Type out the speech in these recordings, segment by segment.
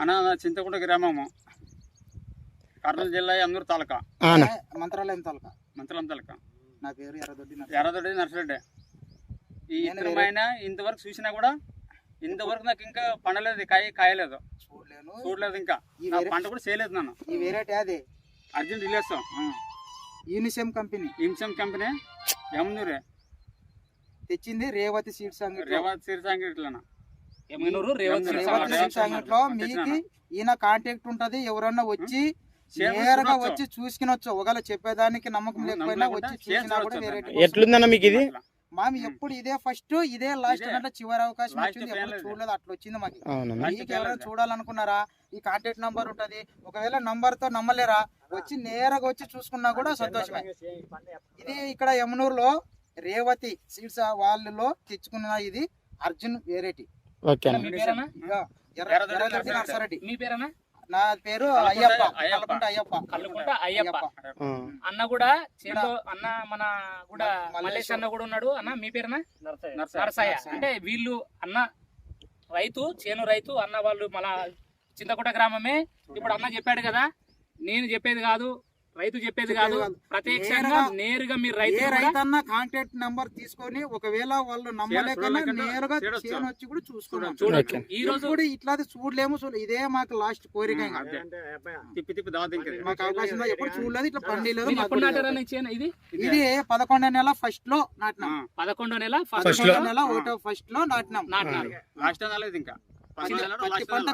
అన్న చింతకుంట గ్రామము, కర్నూలు జిల్లా అందరూ తాలూకా, మంత్రాలయం తాలూకా. నా పేరు ఎర్రదొడ్డి నర్సిరెడ్డి. ఈ ఇతరమైన ఇంతవరకు చూసినా కూడా ఇంతవరకు నాకు ఇంకా పండలేదు, కాయలేదు, చూడలేదు, ఇంకా పంట కూడా చేయలేదు. నన్ను ఈ వెరైటీ అది అర్జున్ రిలీజ్ యూనిసెమ్ కంపెనీ యమునూరే తెచ్చింది. రేవతి సీడ్స్ అంగడిలోనా అంగట్లో మీకు ఈయన కాంటాక్ట్ ఉంటది. ఎవరన్నా వచ్చి నేరుగా వచ్చి చూసుకునొచ్చు. ఒకవేళ చెప్పేదానికి నమ్మకం లేకపోయినా వచ్చి చూసినా కూడా వెరైటీ. ఎట్లుందన్న మీకు ఇది? మామి ఎప్పుడు ఇదే ఫస్ట్ ఇదే లాస్ట్ అంటే చివరి అవకాశం వచ్చింది. ఎప్పుడు చూడలేదు, అట్లా వచ్చింది మాకు. మీకు ఎవరైనా చూడాలనుకున్నారా ఈ కాంటాక్ట్ నంబర్ ఉంటది. ఒకవేళ నంబర్ తో నమ్మలేరా, వచ్చి నేరుగా వచ్చి చూసుకున్నా కూడా సంతోషమే. ఇది ఇక్కడ యమునూరులో రేవతి సీడ్స్ వాళ్ళలో తెచ్చుకున్న ఇది అర్జున్ వెరైటీ. నర్సరెడ్డి. మీ పేరేనా? నా పేరు అయ్యప్ప, కల్లుకుంట అయ్యప్ప. అన్న కూడా అన్న మన కూడా మల్లేష్ అన్న కూడా ఉన్నాడు. అన్న మీ పేరునా? నరసయ్య. అంటే వీళ్ళు అన్న రైతు, చేను రైతు అన్న వాళ్ళు మన చింతకుంట గ్రామమే. ఇప్పుడు అన్న చెప్పాడు కదా, నేను చెప్పేది కాదు, రైతు చెప్పేది కాదు, ప్రత్యక్షంగా నేరుగా మీరు రైతన్న కాంటాక్ట్ నంబర్ తీసుకొని ఒకవేళ వాళ్ళు నమ్మలేకన్నా నేరుగా చేను వచ్చి కూడా చూసుకున్నాం. ఈ రోజు కూడా ఇట్లా చూడలేము. ఇదే మాకు లాస్ట్ కోరిక. మాకు అవకాశం ఎప్పుడు చూడలేదు, ఇట్లా పండిలేదు. ఇది 11వ నెల ఫస్ట్ లో నాటినాం. 11వ నెల ఫస్ట్ లో నాటినాం.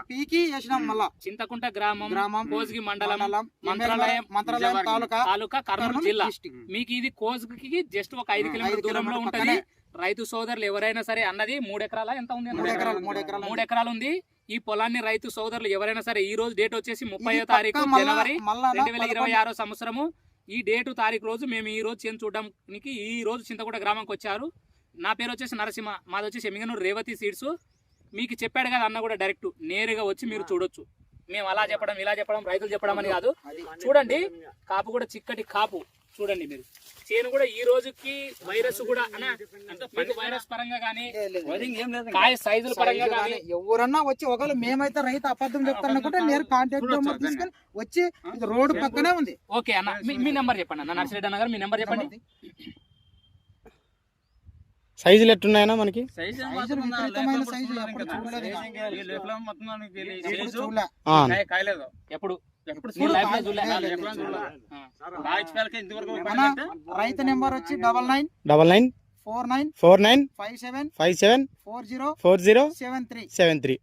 పీకి వేసినాం. మళ్ళా చింతకుంట గ్రామం, కోజ్గి మండలం, మంత్రాలయం తాలూకా, కర్నూలు జిల్లా. మీకు ఇది కోజ్గి జస్ట్ ఒక 5 కిలోమీటర్ దూరంలో ఉంటది. రైతు సోదరులు ఎవరైనా సరే, అన్నది 3 ఎకరాల ఎంత ఉంది? 3 ఎకరాలు ఉంది. ఈ పొలాన్ని రైతు సోదరులు ఎవరైనా సరే, ఈ రోజు డేట్ వచ్చేసి 30వ తారీఖు జనవరి 2026 సంవత్సరము. ఈ డేటు తారీఖు రోజు మేము ఈ రోజు చేను చూడడానికి ఈ రోజు చింతకుంట గ్రామంకి వచ్చారు. నా పేరు వచ్చేసి నరసింహ, మాది వచ్చేసి ఎమ్మిగనూరు రేవతి సీడ్స్. మీకు చెప్పాడు కదా అన్న కూడా, డైరెక్ట్ నేరుగా వచ్చి మీరు చూడొచ్చు. మేము అలా చెప్పడం ఇలా చెప్పడం రైతులు చెప్పడం అని కాదు. చూడండి, కాపు కూడా చిక్కటి కాపు చూడండి మీరు. చేను కూడా ఈ రోజుకి వైరస్ కూడా వైరస్ పరంగా కానీ, కాయ సైజుల పరంగా కానీ ఎవరన్నా వచ్చి ఒకవేళ మేమైతే రైతు అబద్ధం చెప్తారనుకుంటే నేను కాంటాక్ట్ నెంబర్ తీసుకొని వచ్చి రోడ్డు పక్కనే ఉంది. ఓకే అన్న, మీ నెంబర్ చెప్పండి అన్న. నర్సిరెడ్డి అన్న గారు మీ నెంబర్ చెప్పండి. సైజులు ఎట్టున్నాయన్నా మనకి? రైతు నెంబర్ వచ్చి 99 49 49 57 57 40 40 73 73.